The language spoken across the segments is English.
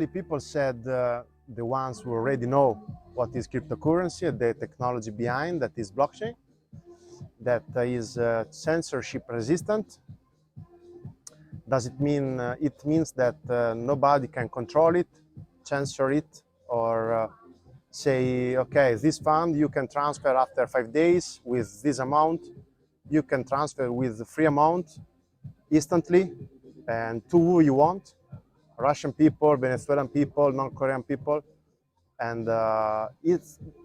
Usually people said the ones who already know what is cryptocurrency, the technology behind that is blockchain, that is censorship resistant. Does it mean, it means that nobody can control it, censor it, or say, okay, this fund you can transfer after 5 days with this amount, you can transfer with the free amount instantly and to who you want, Russian people, Venezuelan people, non-Korean people. And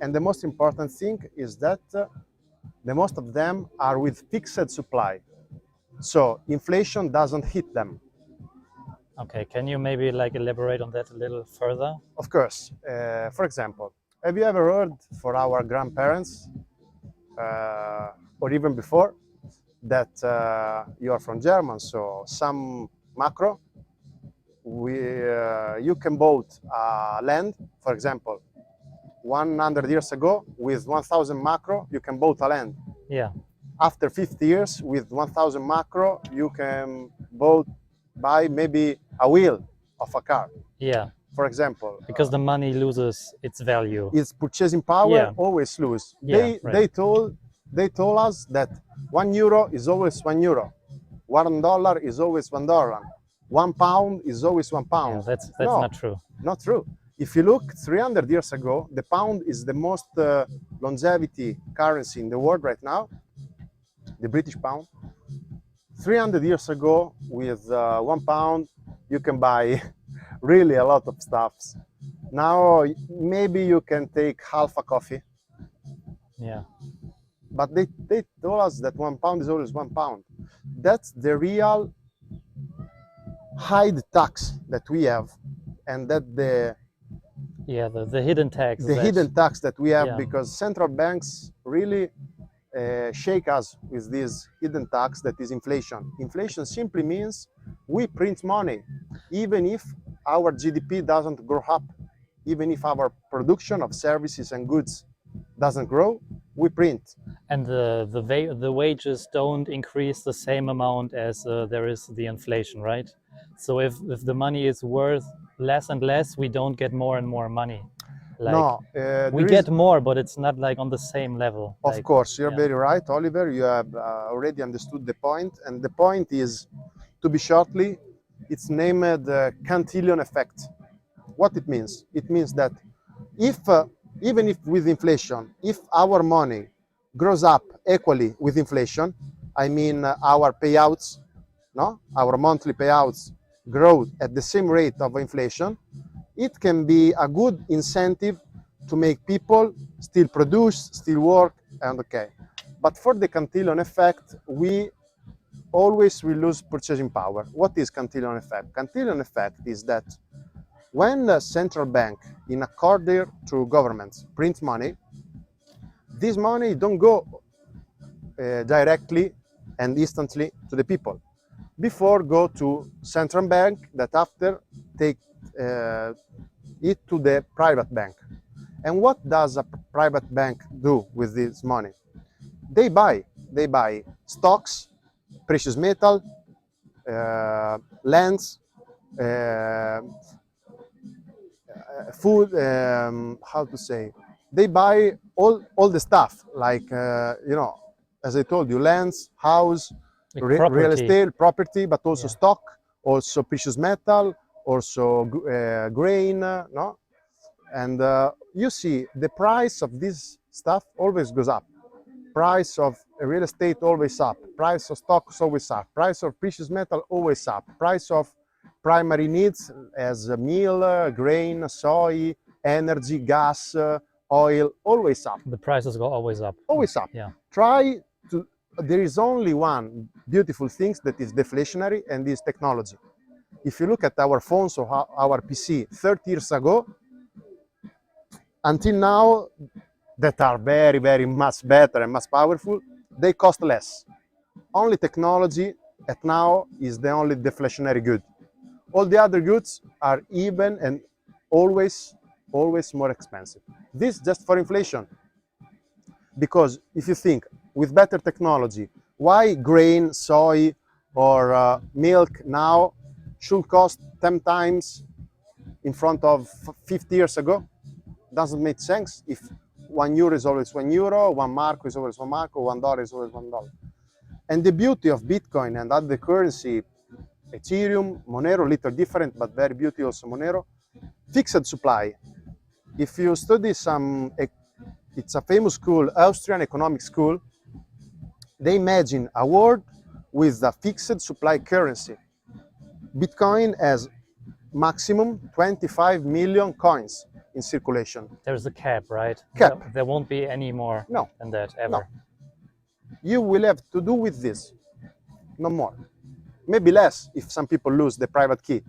and the most important thing is that the most of them are with fixed supply. So inflation doesn't hit them. Okay, can you maybe like elaborate on that a little further? Of course, for example, have you ever heard for our grandparents or even before that you are from Germany, so some macro, you can bought land, for example, 100 years ago with 1,000 macro, you can bought a land. Yeah. After 50 years with 1,000 macro, you can buy maybe a wheel of a car. Yeah. For example, because the money loses its value. Its purchasing power Yeah. always lose. Yeah, They told us that €1 is always €1, $1 is always $1, £1 is always £1. Yeah, that's No, not true. not true. If you look 300 years ago, the pound is the most longevity currency in the world right now, the British pound. 300 years ago, with £1, you can buy really a lot of stuffs. Now, maybe you can take half a coffee. Yeah. But they told us that £1 is always £1. That's the real hide tax that we have, and that the hidden tax. The hidden tax that we have, Yeah. because central banks really shake us with this hidden tax that is inflation. Inflation simply means we print money, even if our GDP doesn't grow up, even if our production of services and goods doesn't grow, we print. And the wages don't increase the same amount as there is the inflation, right? So if the money is worth less and less, we don't get more and more money. Like, No, we get more, but it's not like on the same level. Of course, you're very right, Oliver. You have already understood the point, and the point is, to be shortly, it's named Cantillon Effect. What it means? It means that if even if with inflation, if our money grows up equally with inflation, I mean our payouts, no, our monthly payouts grow at the same rate of inflation, it can be a good incentive to make people still produce, still work, and okay. But for the Cantillon Effect, we always will lose purchasing power. What is Cantillon Effect? Cantillon Effect is that when the central bank, in accordance to governments, prints money, this money don't go directly and instantly to the people. Before go to central bank, that after take it to the private bank. And what does a private bank do with this money? They buy stocks, precious metal, lands, food. How to say? They buy all the stuff, like as I told you, lands, house, real estate, property, but also stock, also precious metal, also grain, no? And you see, the price of this stuff always goes up. Price of real estate always up. Price of stocks always up. Price of precious metal always up. Price of primary needs as meal, grain, soy, energy, gas, oil, always up. The prices go always up. Always up. Yeah. There is only one beautiful thing that is deflationary, and is technology. If you look at our phones or our PC 30 years ago, until now, that are very, very much better and much powerful, they cost less. Only technology at now is the only deflationary good. All the other goods are even and always more expensive. This just for inflation. Because if you think, with better technology, why grain, soy, or milk now should cost 10 times in front of 50 years ago. Doesn't make sense if €1 is always €1, 1 mark is always 1 mark, or $1 is always $1. And the beauty of Bitcoin and other currency, Ethereum, Monero, little different, but very beauty also Monero, fixed supply. If you study some, it's a famous school, Austrian economic school, they imagine a world with a fixed supply currency. Bitcoin has maximum 25 million coins in circulation. There's a cap, right? Cap. There won't be any more No. than that ever. You will have to do with this, no more. Maybe less if some people lose the private key.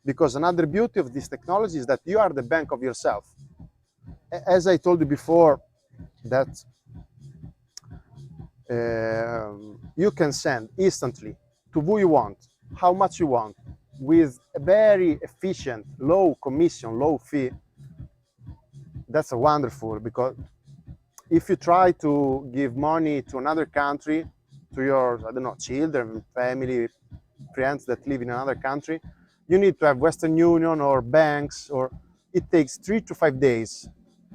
Because another beauty of this technology is that you are the bank of yourself. As I told you before, that you can send instantly to who you want, how much you want, with a very efficient, low commission, low fee. That's wonderful, because if you try to give money to another country, to your, I don't know, children, family, friends that live in another country, you need to have Western Union or banks, or it takes 3 to 5 days,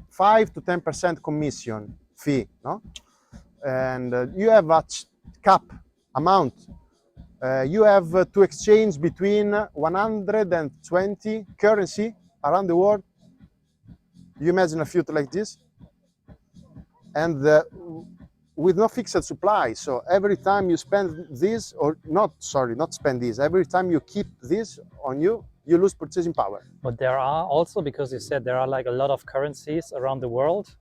5 to 10% commission fee, no? And you have a cap amount. You have to exchange between 120 currency around the world. You imagine a future like this? And with no fixed supply. So every time you spend this, or not spend this, every time you keep this on you, you lose purchasing power. But there are also, because you said there are like a lot of currencies around the world,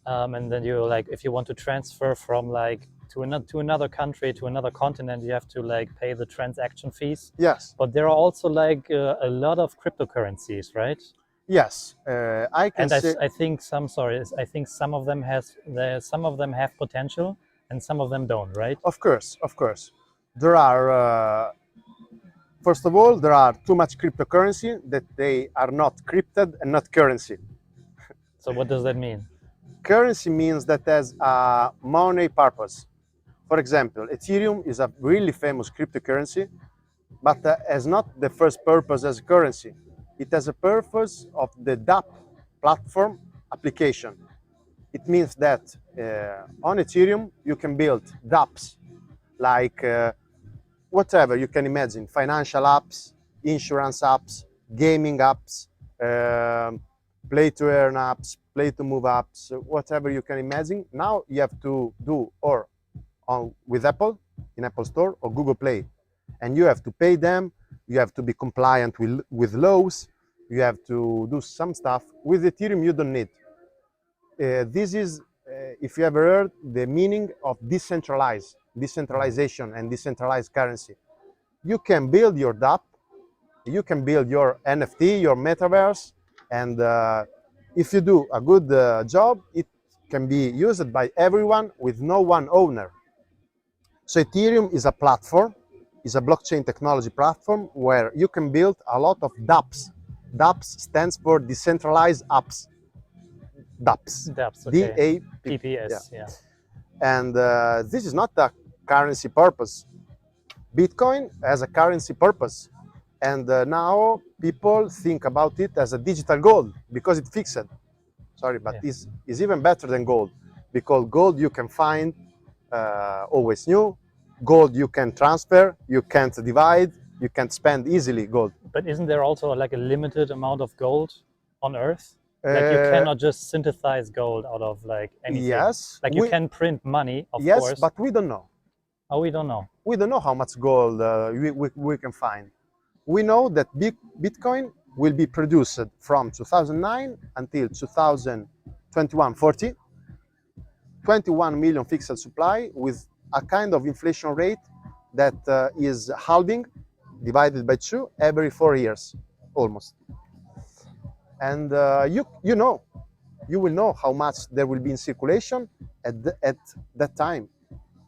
and then you like, if you want to transfer from like to another country, to another continent, you have to like pay the transaction fees. Yes. But there are also like a lot of cryptocurrencies, right? Yes, I can say. I think some of them have potential and some of them don't, right? Of course. There are, first of all, there are too much cryptocurrency that they are not crypted and not currency. So what does that mean? Currency means that has a money purpose. For example, Ethereum is a really famous cryptocurrency, but has not the first purpose as a currency. It has a purpose of the dApp platform application. It means that on Ethereum, you can build dApps like whatever you can imagine, financial apps, insurance apps, gaming apps, play to earn apps, play to move apps, whatever you can imagine. Now you have to do with Apple, in Apple Store or Google Play. And you have to pay them, you have to be compliant with laws, you have to do some stuff. With Ethereum, you don't need. This is, if you ever heard, the meaning of decentralization and decentralized currency. You can build your dApp, you can build your NFT, your metaverse, and if you do a good job, it can be used by everyone with no one owner. So Ethereum is a platform, is a blockchain technology platform where you can build a lot of dApps. dApps stands for decentralized apps. dApps. dApps, okay. DAPPS. Yeah. And this is not a currency purpose. Bitcoin has a currency purpose. And now people think about it as a digital gold because it's fixed. Sorry, but it's even better than gold, because gold you can find always new. Gold you can transfer, you can't divide, you can't spend easily gold. But isn't there also like a limited amount of gold on Earth? Like you cannot just synthesize gold out of like anything. Yes. Like you can print money, of yes, course. Yes, but we don't know. Oh, we don't know. We don't know how much gold we can find. We know that Bitcoin will be produced from 2009 until 2021-40, 21 million fixed supply with a kind of inflation rate that is halving, divided by 2 every 4 years, almost. And you will know how much there will be in circulation at that time,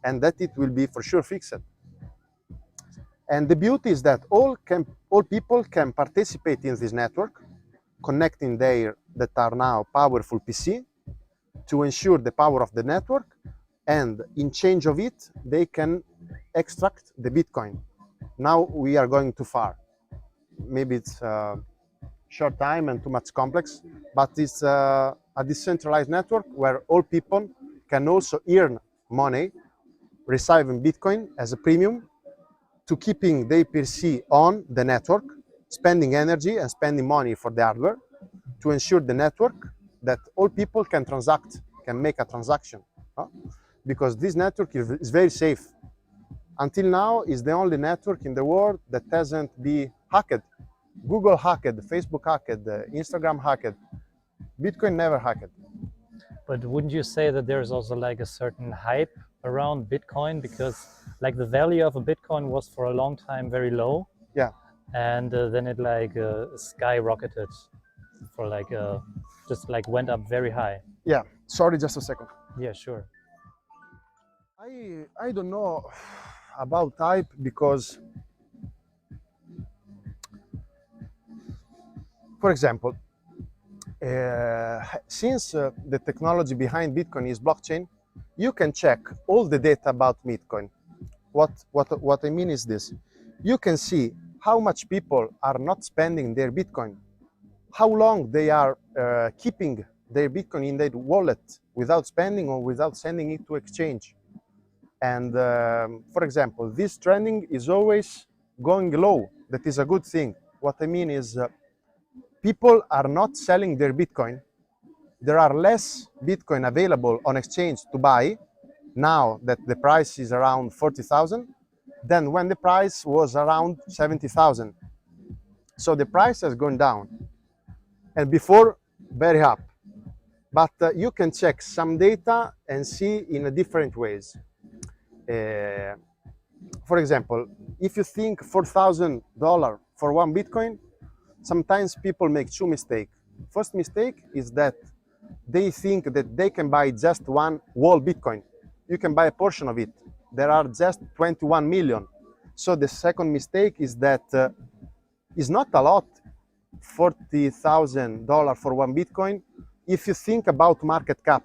and that it will be for sure fixed. And the beauty is that all people can participate in this network, connecting that are now powerful PC to ensure the power of the network, and in change of it, they can extract the Bitcoin. Now we are going too far. Maybe it's short time and too much complex, but it's a decentralized network where all people can also earn money receiving Bitcoin as a premium to keeping their PC on the network, spending energy and spending money for the hardware to ensure the network that all people can transact, can make a transaction. Because this network is very safe. Until now, is the only network in the world that hasn't been hacked. Google hacked, Facebook hacked, Instagram hacked. Bitcoin never hacked. But wouldn't you say that there's also like a certain hype around Bitcoin, because like the value of a Bitcoin was for a long time very low, Yeah. and then it like skyrocketed for like just like went up very high. Yeah. Sorry, just a second. Yeah, sure. I don't know about hype because, for example, since the technology behind Bitcoin is blockchain, you can check all the data about Bitcoin. What I mean is this: you can see how much people are not spending their Bitcoin, how long they are keeping their Bitcoin in their wallet without spending or without sending it to exchange. And for example, this trending is always going low. That is a good thing. What I mean is people are not selling their Bitcoin. There are less Bitcoin available on exchange to buy now that the price is around 40,000 than when the price was around 70,000. So the price has gone down, and before very up. But you can check some data and see in a different ways. For example, if you think $4,000 for one Bitcoin, sometimes people make two mistakes. First mistake is that they think that they can buy just one whole Bitcoin. You can buy a portion of it. There are just 21 million. So the second mistake is that it's not a lot, $40,000 for one Bitcoin. If you think about market cap,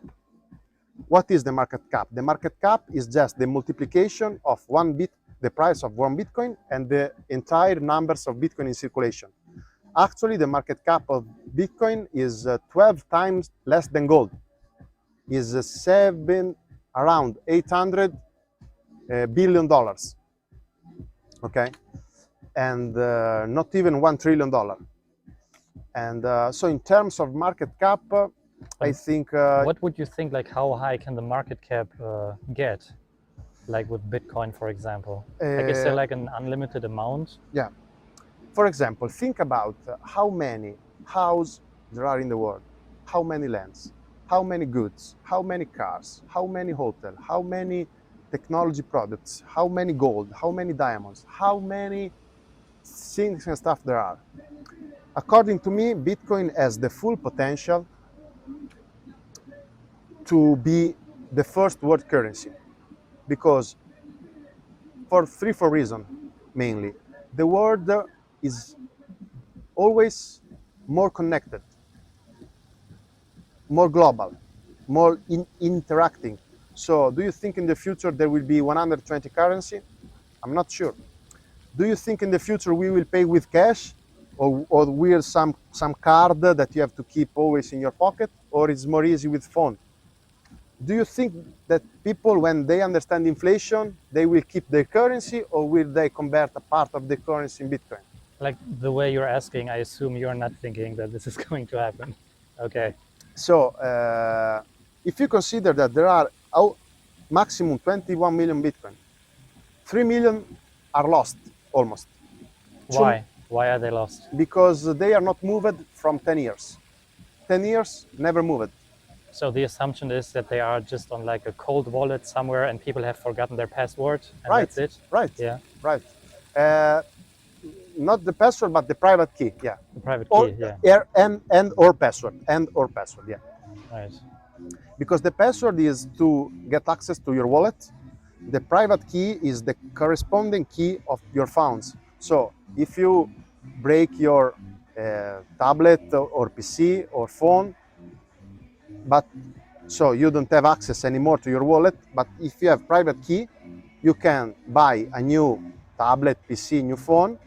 what is the market cap? The market cap is just the multiplication of the price of one Bitcoin and the entire numbers of Bitcoin in circulation. Actually, the market cap of Bitcoin is 12 times less than gold. Is around $800 billion. Okay, and not even $1 trillion. And so, in terms of market cap, I think. What would you think? Like, how high can the market cap get? Like with Bitcoin, for example. Like, is there like an unlimited amount? Yeah. For example, think about how many houses there are in the world, how many lands, how many goods, how many cars, how many hotels, how many technology products, how many gold, how many diamonds, how many things and stuff there are. According to me, Bitcoin has the full potential to be the first world currency, because for four reasons mainly. The world is always more connected, more global, more interacting. So do you think in the future there will be 120 currency? I'm not sure. Do you think in the future we will pay with cash, or with some card that you have to keep always in your pocket, or it's more easy with phone? Do you think that people, when they understand inflation, they will keep their currency, or will they convert a part of the currency in Bitcoin? Like the way you're asking, I assume you're not thinking that this is going to happen. Okay. So if you consider that there are maximum 21 million Bitcoin, 3 million are lost almost. Why? Why are they lost? Because they are not moved from 10 years. 10 years, never moved. So the assumption is that they are just on like a cold wallet somewhere and people have forgotten their password, and Right. that's it? Right. Yeah. Right. Not the password, but the private key. Yeah. The private Or, key, yeah. or password. Yeah. Right. Because the password is to get access to your wallet. The private key is the corresponding key of your funds. So if you break your tablet or PC or phone, but so you don't have access anymore to your wallet, but if you have private key, you can buy a new tablet, PC, new phone,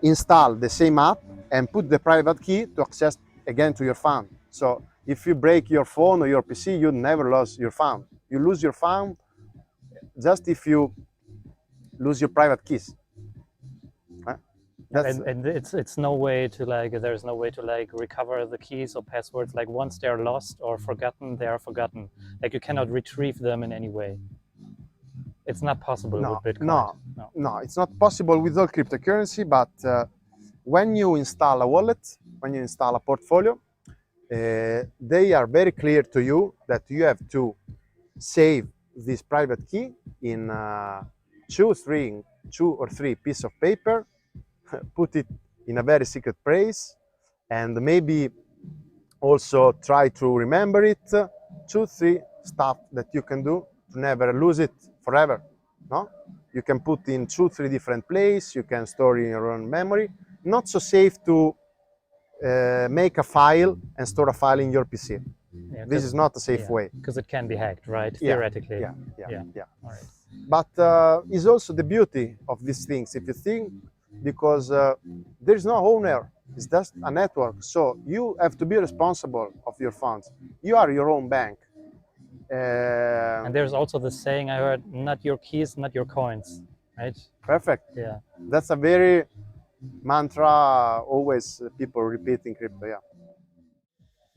install the same app, and put the private key to access again to your fund. So if you break your phone or your PC, you never lose your fund. You lose your fund just if you lose your private keys. That's and it's no way to like, there's no way to like recover the keys or passwords. Like once they're lost or forgotten, they are forgotten. Like you cannot retrieve them in any way. It's not possible with Bitcoin. No, it's not possible with all cryptocurrency, but when you install a wallet, when you install a portfolio, they are very clear to you that you have to save this private key in two or three pieces of paper, put it in a very secret place, and maybe also try to remember it. 2-3 stuff that you can do to never lose it forever. No, you can put in 2-3 different places. You can store in your own memory. Not so safe to make a file and store a file in your PC. Yeah, This is not a safe way. Because it can be hacked, right? Yeah, Theoretically. yeah. All right. But it's also the beauty of these things, if you think, because there is no owner. It's just a network. So you have to be responsible of your funds. You are your own bank. And there's also the saying I heard: "Not your keys, not your coins." Right? Perfect. Yeah. That's a very mantra always people repeat in crypto. Yeah.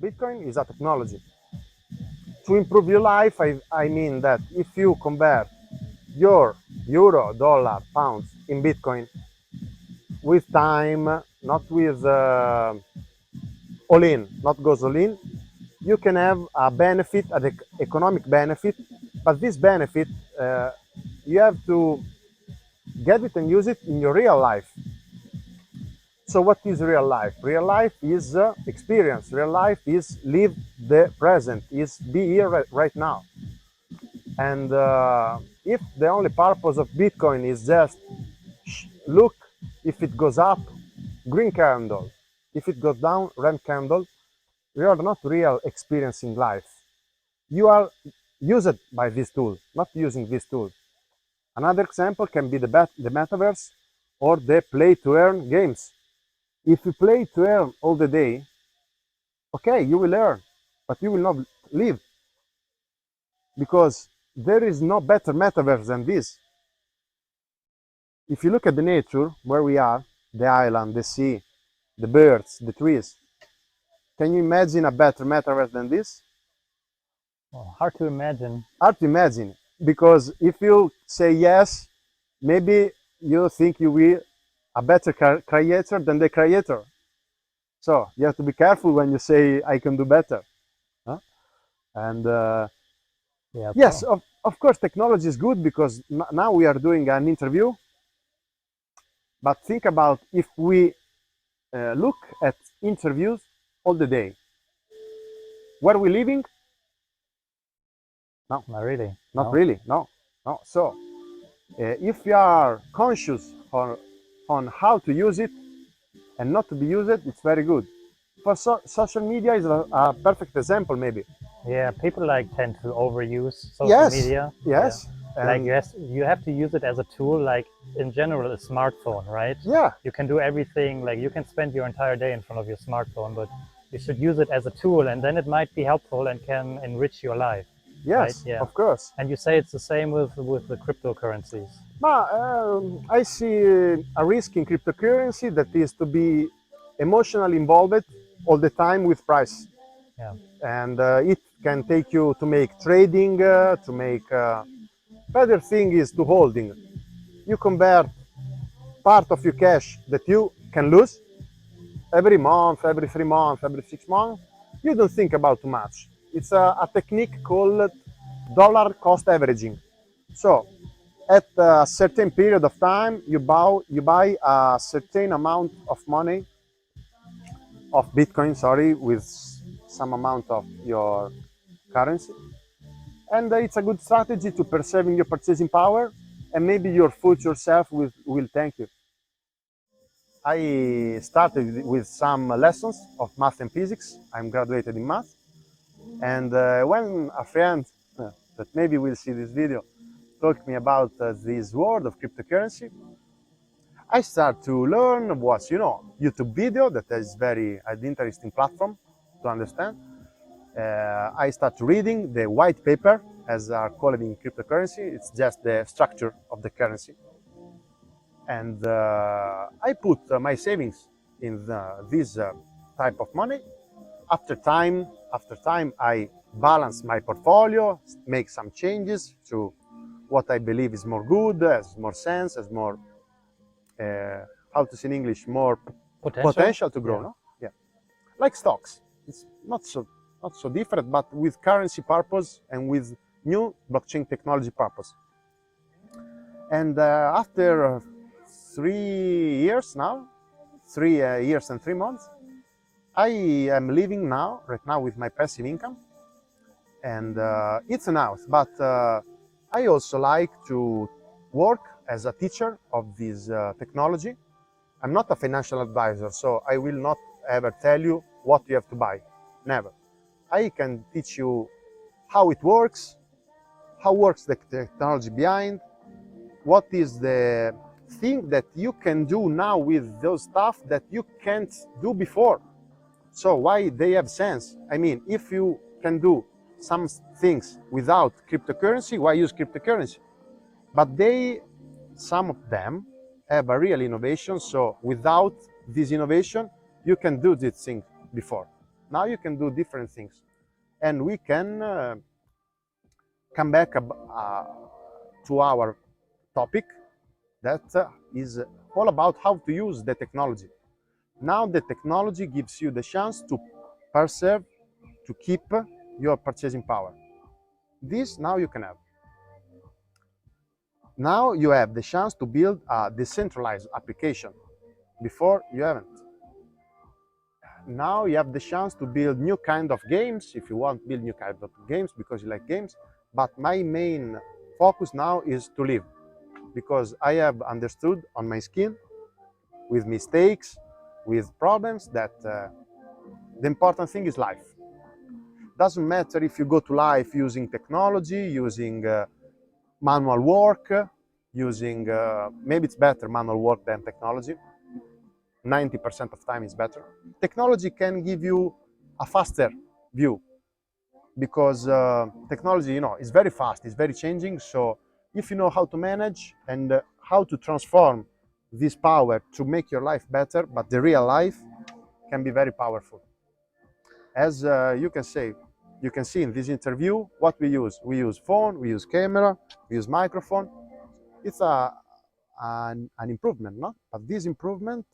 Bitcoin is a technology. To improve your life, I mean that if you convert your euro, dollar, pounds in Bitcoin with time, not with all in, not goes all in, you can have a benefit, an economic benefit, but this benefit, you have to get it and use it in your real life. So what is real life? Real life is experience. Real life is live the present, is be here right now. And if the only purpose of Bitcoin is just look, if it goes up, green candle, if it goes down, red candle, you are not real experiencing life. You are used by this tool, not using this tool. Another example can be the metaverse or the play to earn games. If you play to earn all the day, okay, you will earn, but you will not live, because there is no better metaverse than this. If you look at the nature where we are, the island, the sea, the birds, the trees, can you imagine a better metaverse than this? Well, hard to imagine. Hard to imagine, because if you say yes, maybe you think you will a better creator than the creator. So you have to be careful when you say I can do better. Huh? And Yeah. yes, of course, technology is good, because now we are doing an interview. But think about if we look at interviews all the day. Where are we living? No, Not really. not really. No. So if you are conscious on how to use it and not to be used, it's very good. For social media is a perfect example, maybe. Yeah, people like tend to overuse social media. Yes. Yeah. Like you have to use it as a tool, like in general, a smartphone, right? Yeah. You can do everything, like you can spend your entire day in front of your smartphone, but you should use it as a tool, and then it might be helpful and can enrich your life. Yes, right? Yeah. of course. And you say it's the same with the cryptocurrencies. But I see a risk in cryptocurrency, that is to be emotionally involved all the time with price. Yeah. And it can take you to make trading, to make better thing is to holding. You convert part of your cash that you can lose every month, every 3 months, every 6 months. You don't think about too much. It's a technique called dollar cost averaging. So at a certain period of time, you buy a certain amount of money, of Bitcoin, sorry, with some amount of your currency. And it's a good strategy to preserving your purchasing power, and maybe your future self will thank you. I started with some lessons of math and physics. I'm graduated in math. And when a friend that maybe will see this video talked me about this world of cryptocurrency, I start to learn what's, YouTube video, that is very an interesting platform to understand. I start reading the white paper, as are called in cryptocurrency. It's just the structure of the currency. And I put my savings in this type of money. After time, I balance my portfolio, make some changes to what I believe is more good, has more sense, has more, how to say in English, more potential to grow. Yeah. No? Yeah, like stocks. It's not so different, but with currency purpose and with new blockchain technology purpose. And after 3 years now, 3 years and 3 months, I am living right now with my passive income, and it's an house. But I also like to work as a teacher of this technology. I'm not a financial advisor, so I will not ever tell you what you have to buy. Never. I can teach you how it works, how works the technology behind, what is the thing that you can do now with those stuff that you can't do before. So why they have sense? I mean, if you can do some things without cryptocurrency, why use cryptocurrency? But some of them have a real innovation. So without this innovation, you can do this thing before. Now you can do different things. And we can come back to our topic that is all about how to use the technology. Now the technology gives you the chance to preserve, to keep your purchasing power. This now you can have. Now you have the chance to build a decentralized application. Before you haven't. Now you have the chance to build new kind of games, if you want to build new kind of games because you like games. But my main focus now is to live, because I have understood on my skin, with mistakes, with problems, that the important thing is life. Doesn't matter if you go to life using technology, using manual work, using, maybe it's better manual work than technology. 90% of time is better. Technology can give you a faster view, because technology, is very fast, it's very changing. So if you know how to manage and how to transform this power to make your life better, but the real life can be very powerful. As you can see in this interview, what we use phone, we use camera, we use microphone. It's an improvement, no? But this improvement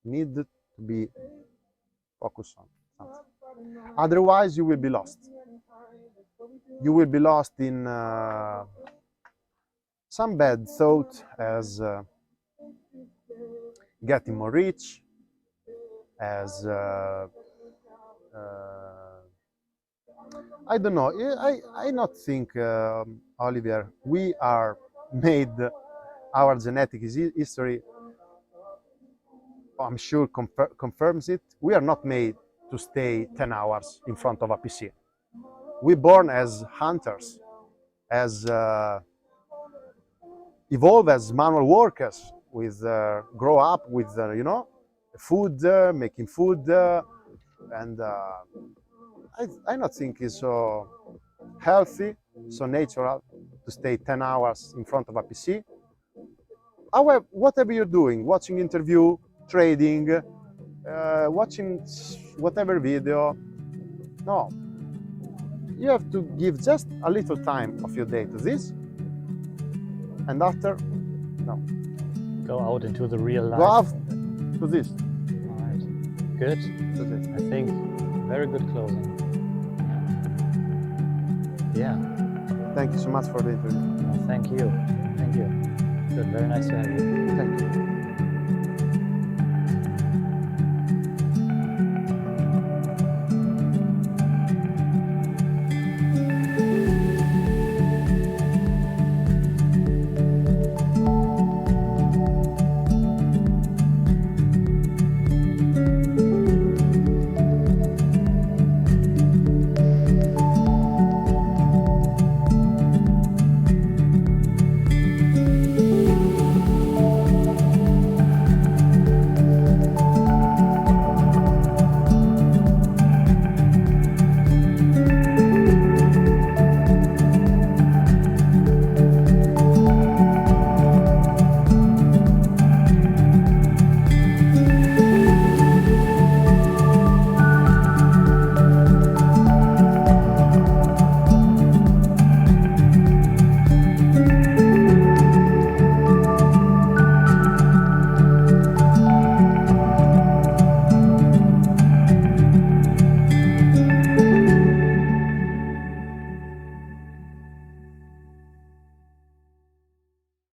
need to be focused on something. Otherwise, you will be lost. You will be lost in some bad thought, as getting more rich, as I don't know. I not think, Oliver, we are made, our genetic history, I'm sure confirms it. We are not made to stay 10 hours in front of a PC. We're born as hunters, as evolve as manual workers, with grow up with food, making food, and I not think it's so healthy, so natural to stay 10 hours in front of a PC. However, whatever you're doing, watching interview, trading, watching whatever video, no, you have to give just a little time of your day to this, and after, no, Go out into the real life. go out to this. All right. Good. To this. I think very good closing. Yeah. Thank you so much for the interview. Well, thank you. Thank you. Good. Very nice to have you. Thank you.